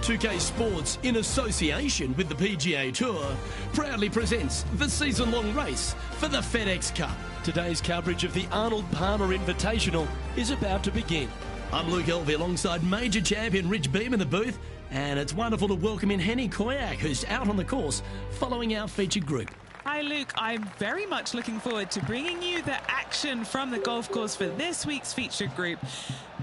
2K Sports, in association with the PGA Tour, proudly presents the season-long race for the FedEx Cup. Today's coverage of the Arnold Palmer Invitational is about to begin. I'm Luke Elvey alongside major champion Rich Beam in the booth, and it's wonderful to welcome in Henny Koyak, who's out on the course following our featured group. Hi Luke, I'm very much looking forward to bringing you the action from the golf course for this week's featured group.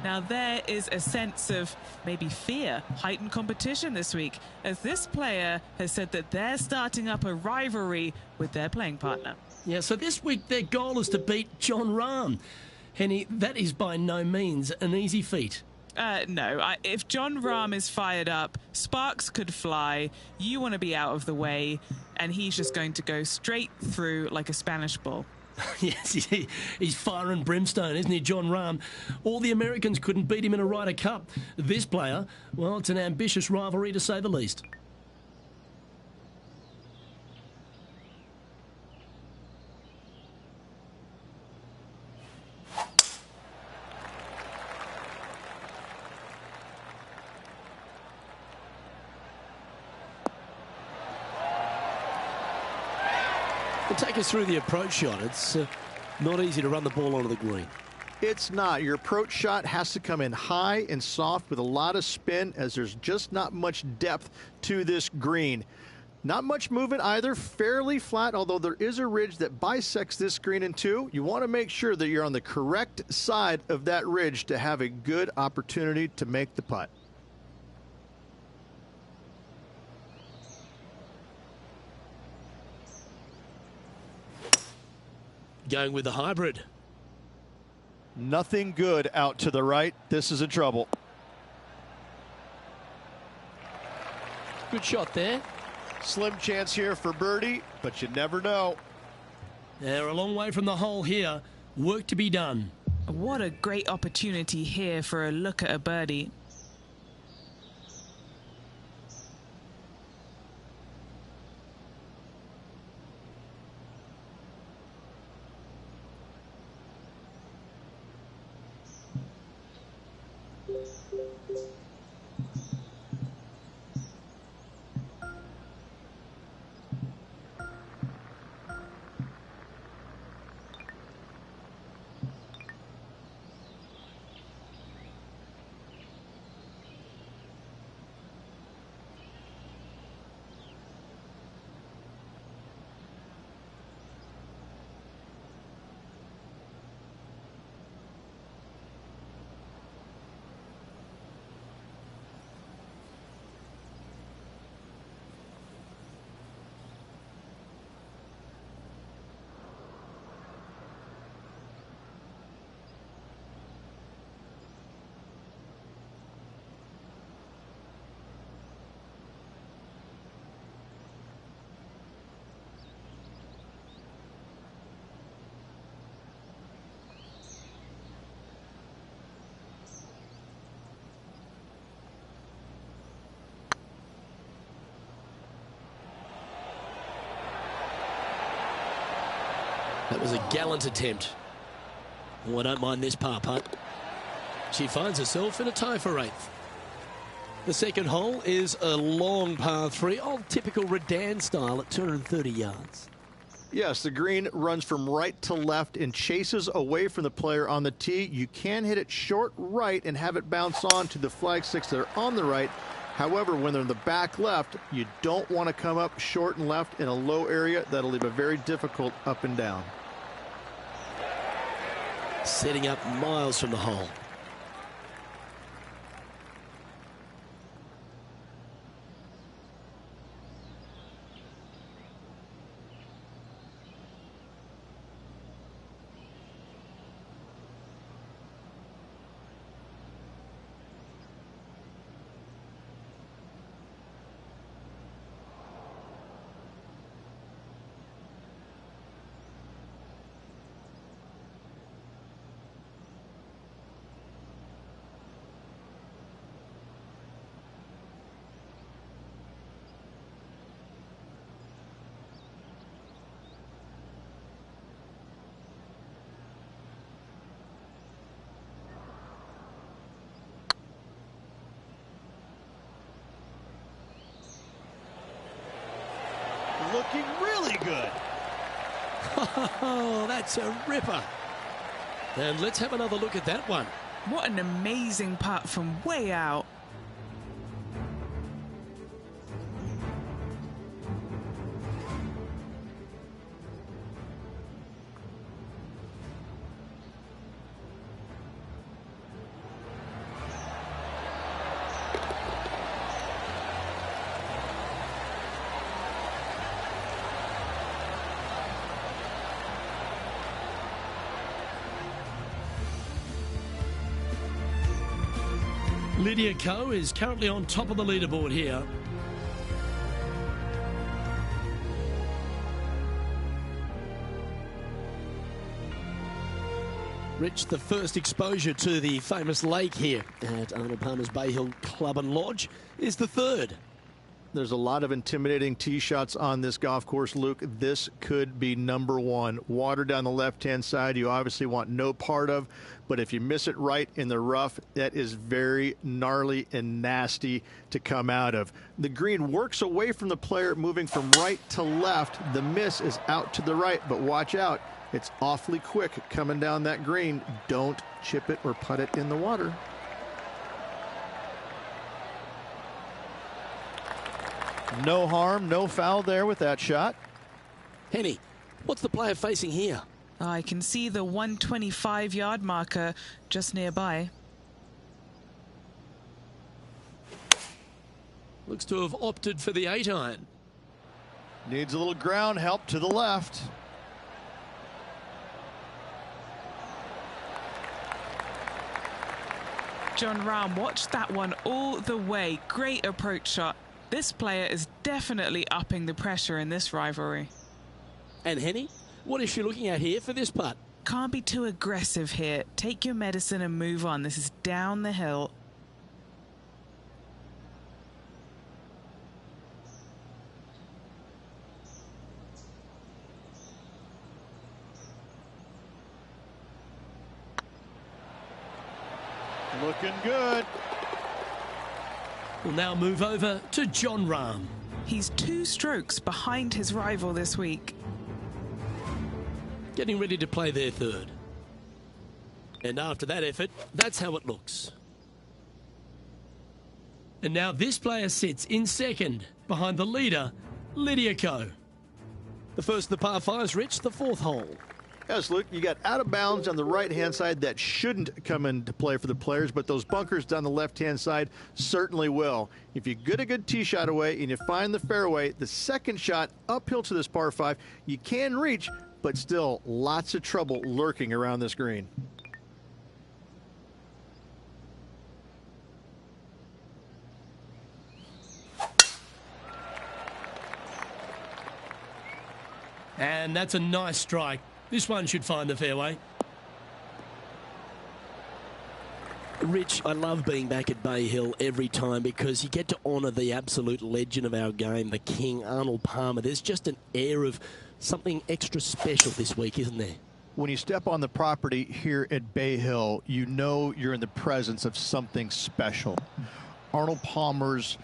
Now there is a sense of maybe fear, heightened competition this week, as this player has said that they're starting up a rivalry with their playing partner. Yeah, so this week their goal is to beat Jon Rahm. Henny, that is by no means an easy feat. No, if Jon Rahm is fired up, sparks could fly, you want to be out of the way, and he's just going to go straight through like a Spanish bull. Yes, he's fire and brimstone, isn't he, Jon Rahm? All the Americans couldn't beat him in a Ryder Cup. This player, well, it's an ambitious rivalry to say the least. To take us through the approach shot, it's not easy to run the ball onto the green. It's not. Your approach shot has to come in high and soft with a lot of spin, as there's just not much depth to this green. Not much movement either, fairly flat, although there is a ridge that bisects this green in two. You want to make sure that you're on the correct side of that ridge to have a good opportunity to make the putt. Going with the hybrid. Nothing good out to the right. This is in trouble. Good shot there. Slim chance here for birdie, but you never know. They're a long way from the hole here. Work to be done. What a great opportunity here for a look at a birdie. That was a gallant attempt. Oh, I don't mind this par putt. She finds herself in a tie for 8th. The second hole is a long par 3, old typical Redan style at 230 yards. Yes, the green runs from right to left and chases away from the player on the tee. You can hit it short right and have it bounce on to the flag sticks that are on the right. However, when they're in the back left, you don't want to come up short and left in a low area. That'll leave a very difficult up and down. Setting up miles from the hole. looking really good. Oh, that's a ripper. And let's have another look at that one. What an amazing putt from way out. Lydia Ko is currently on top of the leaderboard here. Rich, the first exposure to the famous lake here at Arnold Palmer's Bay Hill Club and Lodge is the third. There's a lot of intimidating tee shots on this golf course, Luke. This could be number one. Water down the left-hand side, you obviously want no part of, but if you miss it right in the rough, that is very gnarly and nasty to come out of. The green works away from the player, moving from right to left. The miss is out to the right, but watch out. It's awfully quick coming down that green. Don't chip it or putt it in the water. No harm, no foul there with that shot. Henny, what's the player facing here? I can see the 125-yard marker just nearby. Looks to have opted for the 8-iron. Needs a little ground help to the left. Jon Rahm watched that one all the way. Great approach shot. This player is definitely upping the pressure in this rivalry. And Henny, what is she looking at here for this putt? Can't be too aggressive here. Take your medicine and move on. This is down the hill. Looking good. We'll now move over to Jon Rahm. He's 2 strokes behind his rival this week. Getting ready to play their third. And after that effort, that's how it looks. And now this player sits in second behind the leader, Lydia Ko. The first of the par 5s, Rich, the 4th hole. Yes, Luke, you got out of bounds on the right-hand side that shouldn't come into play for the players, but those bunkers down the left-hand side certainly will. If you get a good tee shot away and you find the fairway, the second shot uphill to this par 5, you can reach, but still lots of trouble lurking around this green. And that's a nice strike. This one should find the fairway. Rich, I love being back at Bay Hill every time because you get to honour the absolute legend of our game, the king, Arnold Palmer. There's just an air of something extra special this week, isn't there? When you step on the property here at Bay Hill, you know you're in the presence of something special. Arnold Palmer's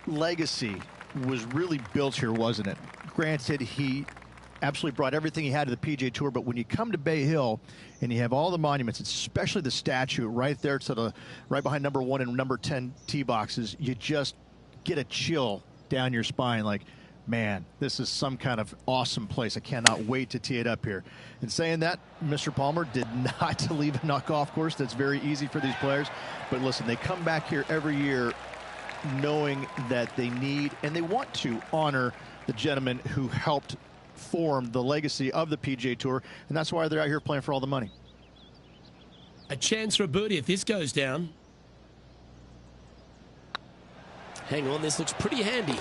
legacy was really built here, wasn't it? Granted, he absolutely brought everything he had to the PGA Tour, but when you come to Bay Hill and you have all the monuments, especially the statue right there to the right behind number 1 and number 10 tee boxes, you just get a chill down your spine like, man, this is some kind of awesome place. I cannot wait to tee it up here. And saying that, Mr. Palmer did not leave a golf course. That's very easy for these players. But listen, they come back here every year knowing that they need and they want to honor the gentleman who helped form the legacy of the PGA Tour, and that's why they're out here playing for all the money. A chance for a birdie if this goes down. Hang on, this looks pretty handy.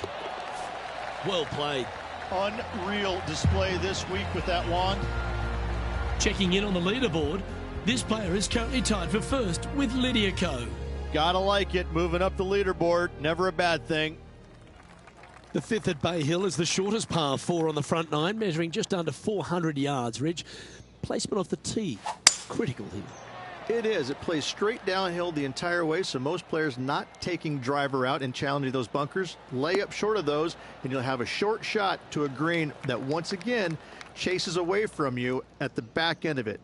Well played. Unreal display this week with that wand. Checking in on the leaderboard, this player is currently tied for first with Lydia Ko. Gotta like it, moving up the leaderboard, never a bad thing. The 5th at Bay Hill is the shortest par 4 on the front 9, measuring just under 400 yards. Rich, placement off the tee, critical here. It is. It plays straight downhill the entire way, so most players not taking driver out and challenging those bunkers. Lay up short of those, and you'll have a short shot to a green that once again chases away from you at the back end of it.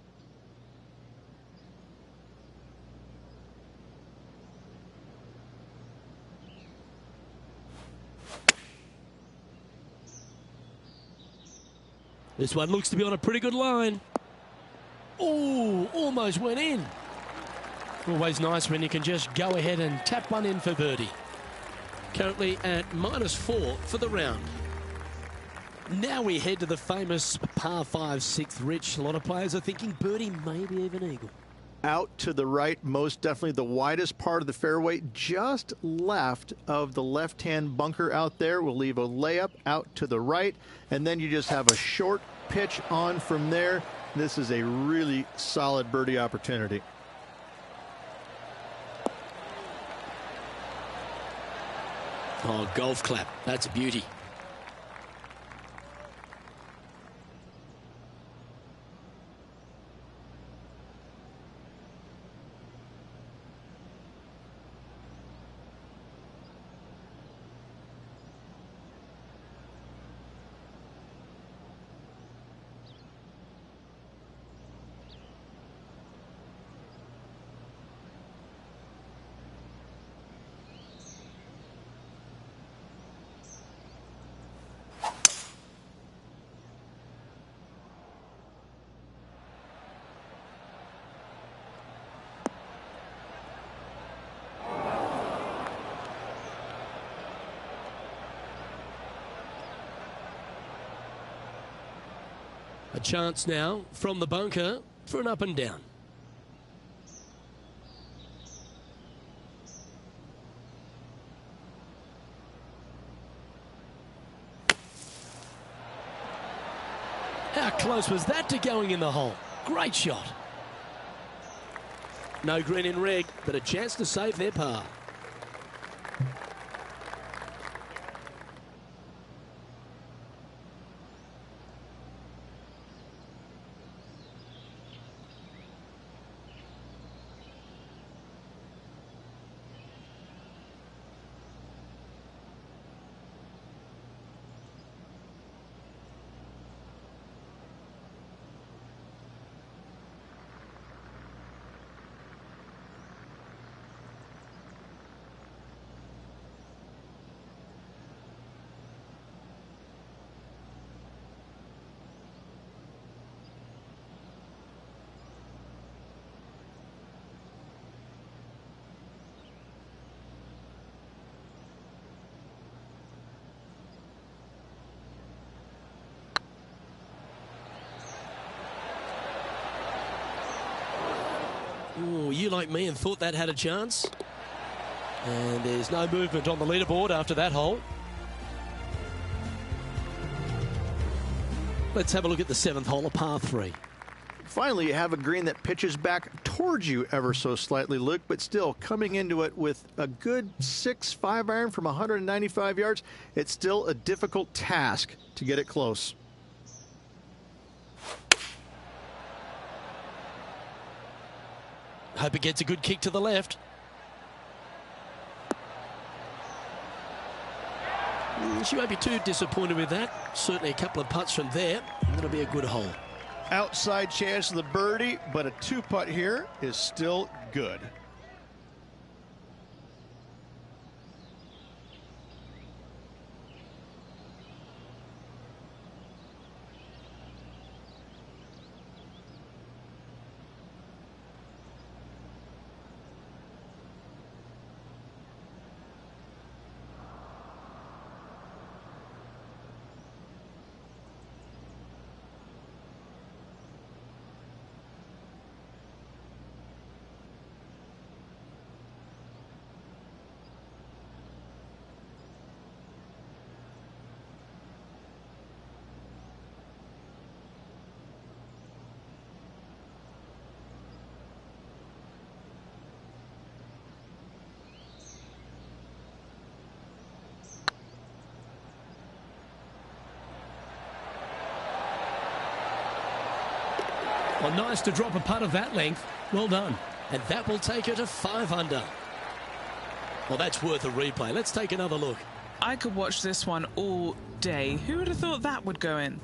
This one looks to be on a pretty good line. Oh, almost went in. Always nice when you can just go ahead and tap one in for birdie. Currently at -4 for the round. Now we head to the famous par 5 6th, Rich. A lot of players are thinking birdie, maybe even eagle. Out to the right, most definitely the widest part of the fairway, just left of the left-hand bunker out there. We'll leave a layup out to the right, and then you just have a short pitch on from there. This is a really solid birdie opportunity. Oh, golf clap. That's a beauty. A chance now from the bunker for an up and down. How close was that to going in the hole? Great shot. No green in red, but a chance to save their par. Ooh, you like me and thought that had a chance. And there's no movement on the leaderboard after that hole. Let's have a look at the 7th hole, a par 3. Finally, you have a green that pitches back towards you ever so slightly, Luke, but still coming into it with a good 6-5 iron from 195 yards. It's still a difficult task to get it close. Hope it gets a good kick to the left. She won't be too disappointed with that. Certainly a couple of putts from there. It'll be a good hole. Outside chance of the birdie, but a 2-putt here is still good. Well, nice to drop a putt of that length. Well done. And that will take her to 5 under. Well, that's worth a replay. Let's take another look. I could watch this one all day. Who would have thought that would go in?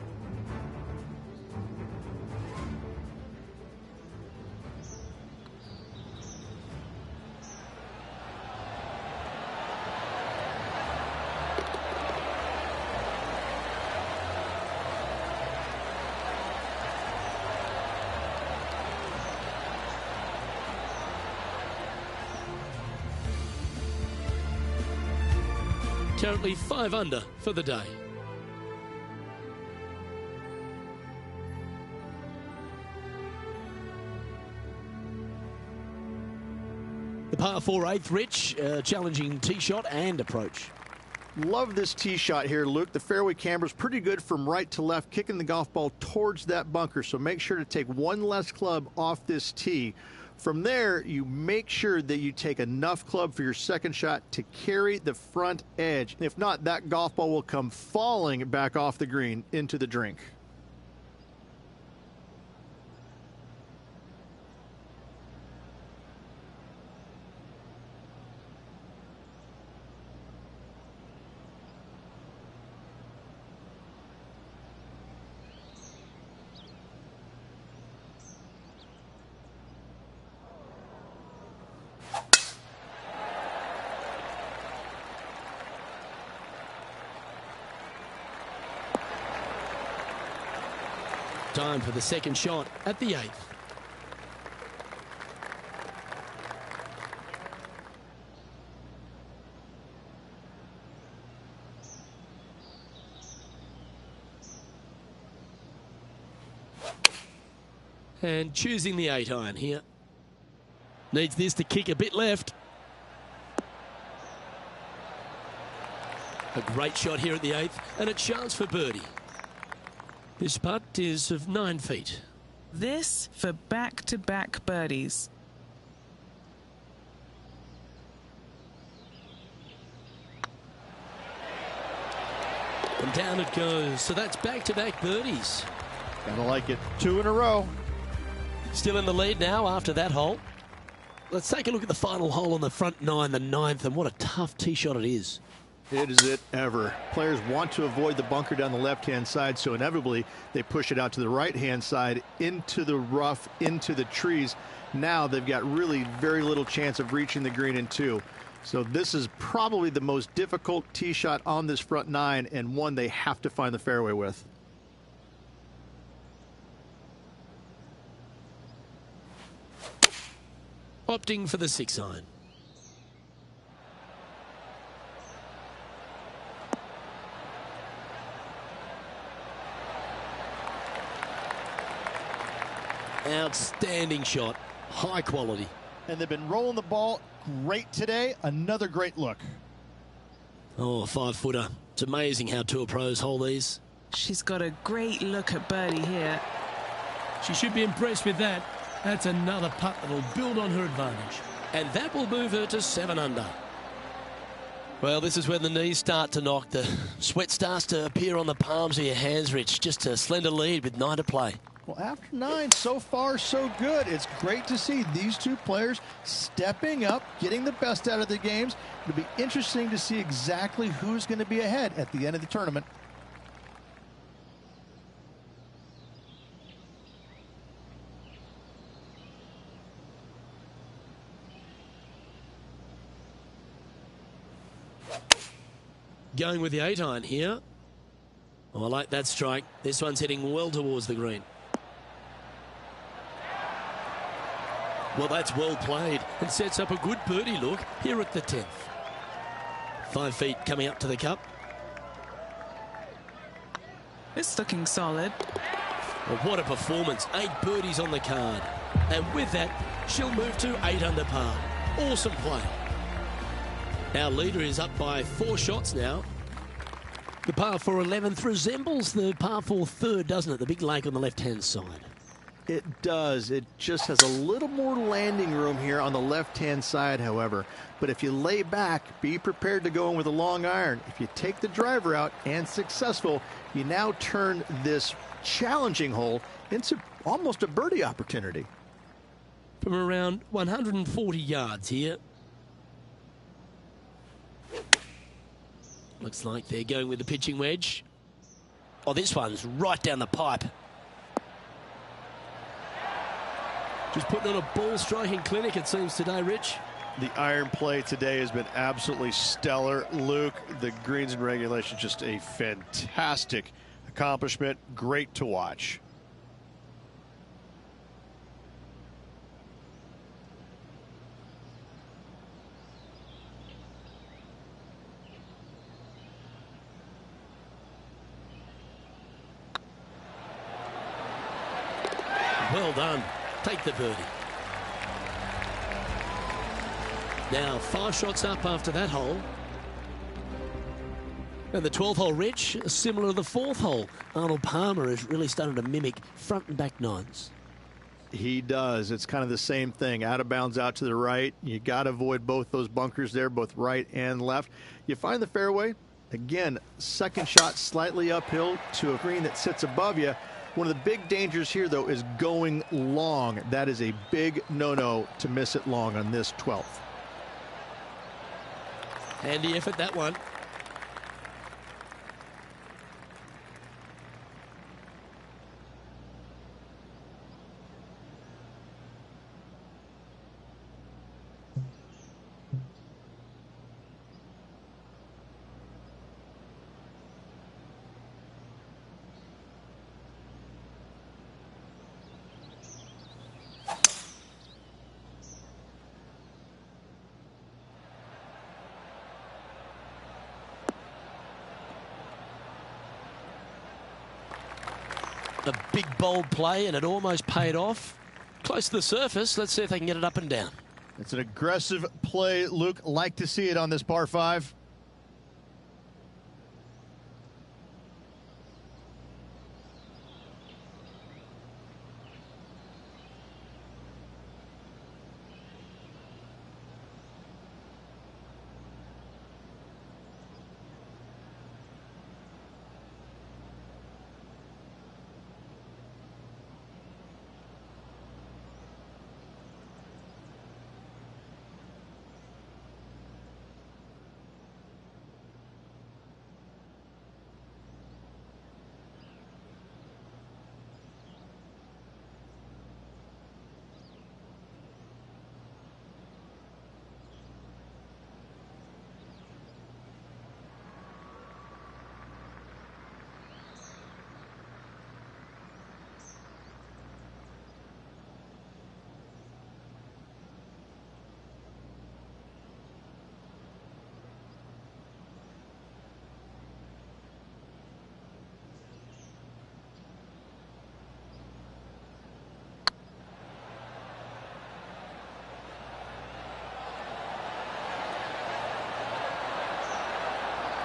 Currently 5 under for the day. The par 4 8th, Rich, challenging tee shot and approach. Love this tee shot here, Luke. The fairway camber's pretty good from right to left, kicking the golf ball towards that bunker. So make sure to take one less club off this tee. From there, you make sure that you take enough club for your second shot to carry the front edge. If not, that golf ball will come falling back off the green into the drink. Time for the second shot at the 8th. And choosing the 8-iron here. Needs this to kick a bit left. A great shot here at the 8th, and a chance for birdie. This putt is of 9 feet. This for back-to-back birdies. And down it goes. So that's back-to-back birdies. Gotta like it. 2 in a row. Still in the lead now after that hole. Let's take a look at the final hole on the front 9, the 9th, and what a tough tee shot it is. It is it ever. Players want to avoid the bunker down the left-hand side, so inevitably they push it out to the right-hand side, into the rough, into the trees. Now they've got really very little chance of reaching the green in 2. So this is probably the most difficult tee shot on this front 9, and one they have to find the fairway with. Opting for the 6-iron. Outstanding shot, high quality. And they've been rolling the ball great today. Another great look. Oh, a 5-footer. It's amazing how tour pros hold these. She's got a great look at birdie here. She should be impressed with that. That's another putt that'll build on her advantage. And that will move her to 7 under. Well, this is when the knees start to knock. The sweat starts to appear on the palms of your hands, Rich. Just a slender lead with 9 to play. Well, after 9, so far, so good. It's great to see these two players stepping up, getting the best out of the games. It'll be interesting to see exactly who's going to be ahead at the end of the tournament. Going with the 8-iron here. Oh, I like that strike. This one's heading well towards the green. Well, that's well played and sets up a good birdie look here at the 10th. 5 feet coming up to the cup. It's looking solid. Well, what a performance. 8 birdies on the card. And with that, she'll move to 8 under par. Awesome play. Our leader is up by 4 shots now. The par 4 11th resembles the par 4 third, doesn't it? The big lake on the left-hand side. It does. It just has a little more landing room here on the left-hand side, however. But if you lay back, be prepared to go in with a long iron. If you take the driver out and successful, you now turn this challenging hole into almost a birdie opportunity. from around 140 yards here. Looks like they're going with the pitching wedge. Oh, this one's right down the pipe. Just putting on a ball striking clinic, it seems, today, Rich. The iron play today has been absolutely stellar. Luke, the greens and regulation, just a fantastic accomplishment. Great to watch. Well done. Take the birdie. Now 5 shots up after that hole. And the 12th hole, Rich, similar to the 4th hole. Arnold Palmer has really started to mimic front and back nines. He does. It's kind of the same thing. Out of bounds out to the right. You got to avoid both those bunkers there, both right and left. You find the fairway. Again, second shot slightly uphill to a green that sits above you. One of the big dangers here, though, is going long. That is a big no-no to miss it long on this 12th. Handy effort, that one. A big, bold play, and it almost paid off. Close to the surface. Let's see if they can get it up and down. It's an aggressive play, Luke. Like to see it on this par 5.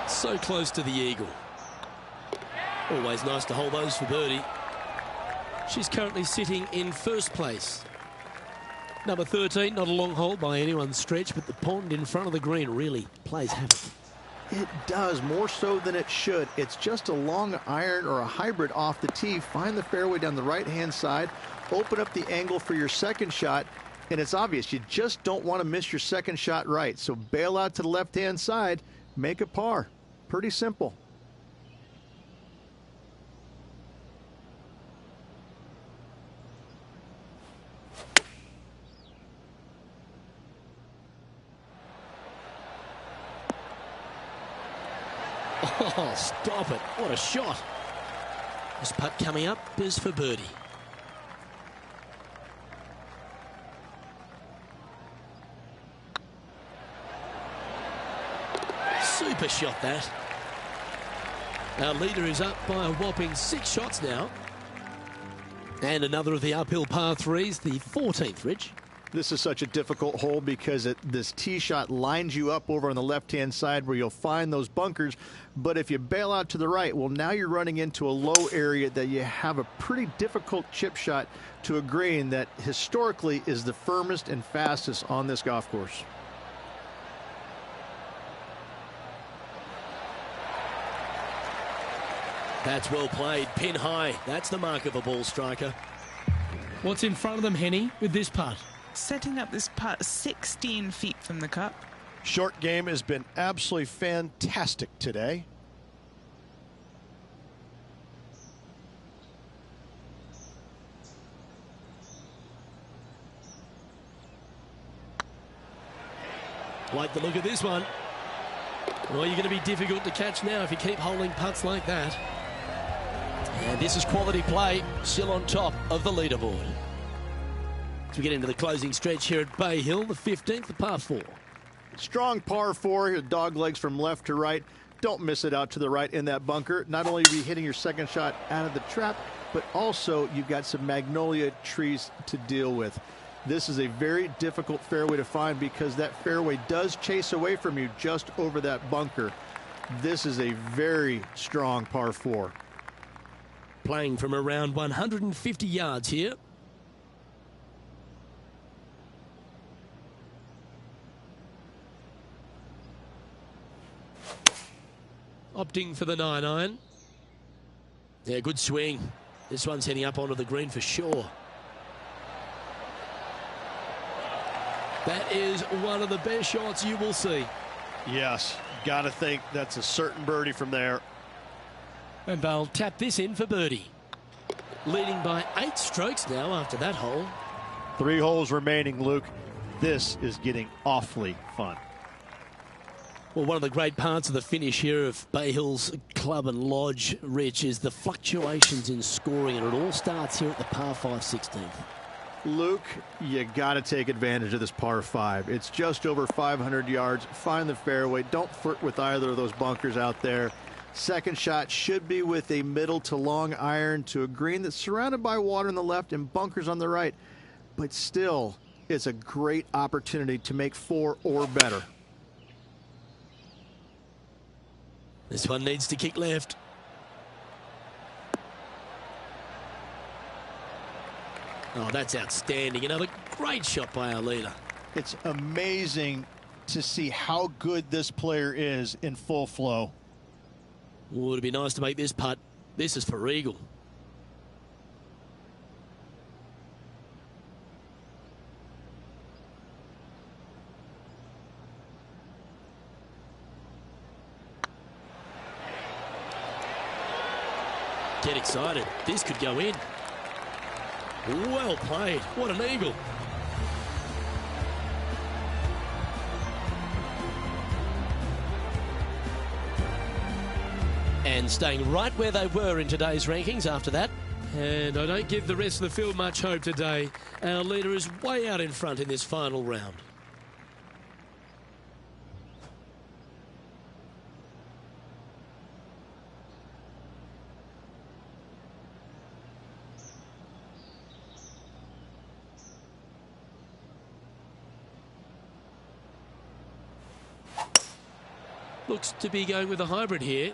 So close to the eagle. Always nice to hold those for birdie. She's currently sitting in first place. Number 13, not a long hole by anyone's stretch, but the pond in front of the green really plays havoc. It does, more so than it should. It's just a long iron or a hybrid off the tee. Find the fairway down the right-hand side. Open up the angle for your second shot. And it's obvious, you just don't want to miss your second shot right. So bail out to the left-hand side. Make a par. Pretty simple. Oh, stop it. What a shot. This putt coming up is for birdie. Super shot, that. Our leader is up by a whopping 6 shots now. And another of the uphill par 3s, the 14th, Rich. This is such a difficult hole because this tee shot lines you up over on the left-hand side where you'll find those bunkers. But if you bail out to the right, well, now you're running into a low area that you have a pretty difficult chip shot to a green that historically is the firmest and fastest on this golf course. That's well played. Pin high. That's the mark of a ball striker. What's in front of them, Henny, with this putt? setting up this putt 16 feet from the cup. Short game has been absolutely fantastic today. Like the look of this one. Well, you're going to be difficult to catch now if you keep holding putts like that. And this is quality play, still on top of the leaderboard. As we get into the closing stretch here at Bay Hill, the 15th, the par 4. Strong par 4, dog legs from left to right. Don't miss it out to the right in that bunker. Not only will you be hitting your second shot out of the trap, but also you've got some magnolia trees to deal with. This is a very difficult fairway to find because that fairway does chase away from you just over that bunker. This is a very strong par 4. Playing from around 150 yards here. Opting for the 9-iron. Yeah, good swing. This one's heading up onto the green for sure. That is one of the best shots you will see. Yes, got to think that's a certain birdie from there. And they'll tap this in for birdie. Leading by 8 strokes now after that hole. 3 holes remaining, Luke. This is getting awfully fun. Well, one of the great parts of the finish here of Bay Hill's Club and Lodge, Rich, is the fluctuations in scoring, and it all starts here at the par 5 16th. Luke, you got to take advantage of this par 5. It's just over 500 yards. Find the fairway. Don't flirt with either of those bunkers out there. Second shot should be with a middle to long iron to a green that's surrounded by water on the left and bunkers on the right. But still, it's a great opportunity to make 4 or better. This one needs to kick left. Oh, that's outstanding. Another great shot by our leader. It's amazing to see how good this player is in full flow. Oh, it'd be nice to make this putt. This is for eagle. Get excited. This could go in. Well played. What an eagle. And staying right where they were in today's rankings after that. And I don't give the rest of the field much hope today. Our leader is way out in front in this final round. Looks to be going with a hybrid here.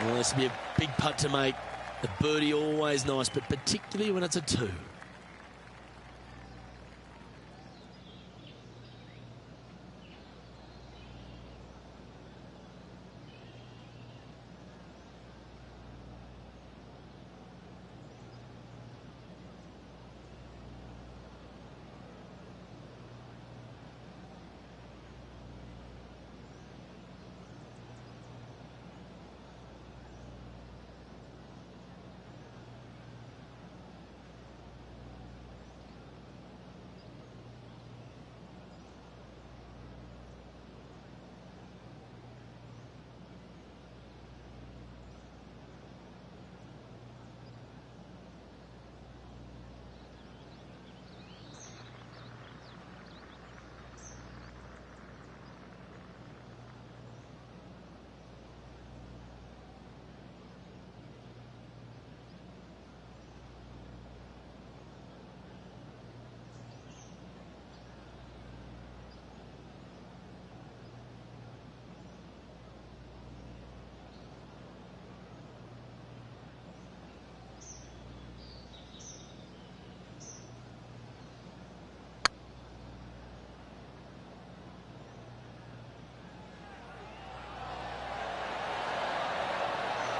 Well, this will be a big putt to make. The birdie always nice, but particularly when it's a 2.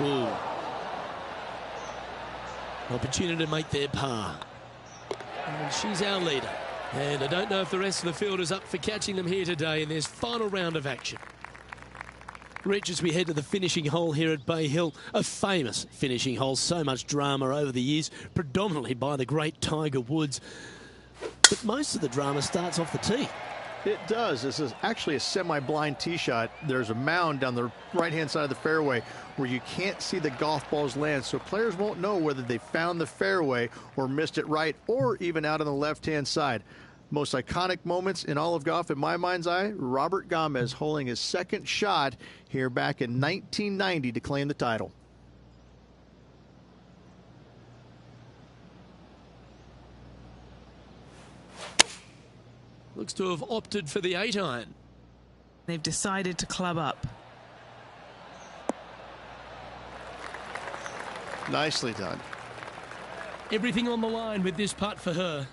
Ooh. Opportunity to make their par. And she's our leader. And I don't know if the rest of the field is up for catching them here today in this final round of action. Rich, as we head to the finishing hole here at Bay Hill, a famous finishing hole, so much drama over the years, predominantly by the great Tiger Woods. But most of the drama starts off the tee. It does. This is actually a semi-blind tee shot. There's a mound down the right-hand side of the fairway where you can't see the golf balls land, so players won't know whether they found the fairway or missed it right or even out on the left-hand side. Most iconic moments in all of golf, in my mind's eye, Robert Gomez holding his second shot here back in 1990 to claim the title. Looks to have opted for the 8-iron. They've decided to club up. Nicely done. Everything on the line with this putt for her.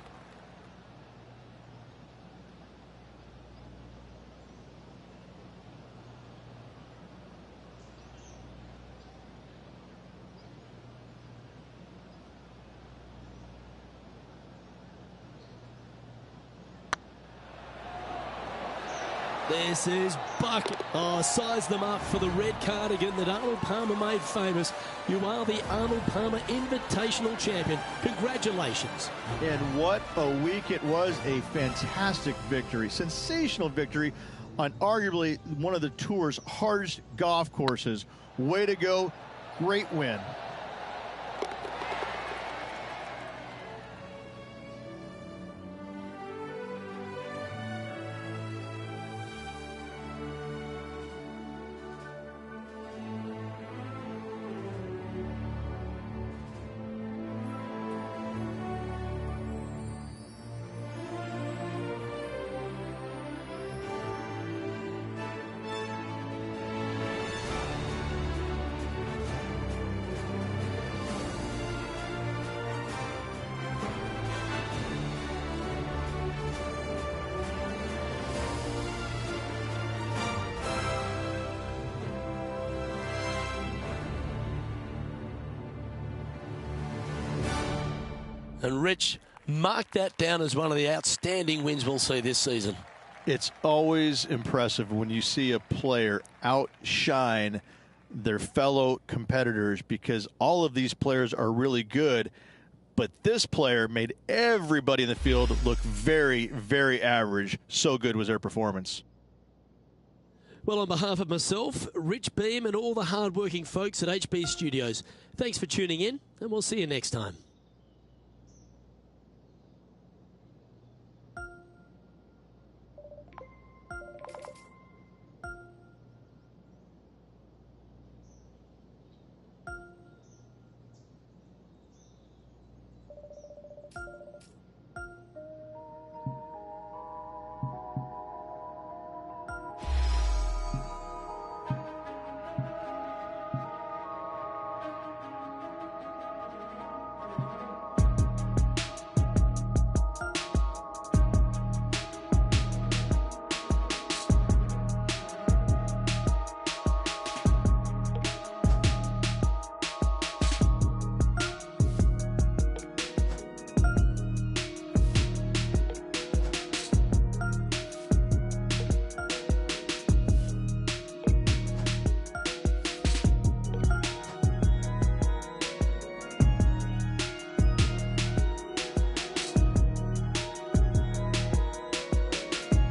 This is bucket. Oh, size them up for the red cardigan that Arnold Palmer made famous. You are the Arnold Palmer Invitational Champion. Congratulations. And what a week it was. A fantastic victory. Sensational victory on arguably one of the tour's hardest golf courses. Way to go. Great win. And Rich, mark that down as one of the outstanding wins we'll see this season. It's always impressive when you see a player outshine their fellow competitors, because all of these players are really good, but this player made everybody in the field look very, very average. So good was their performance. Well, on behalf of myself, Rich Beam, and all the hard-working folks at HB Studios, thanks for tuning in, and we'll see you next time.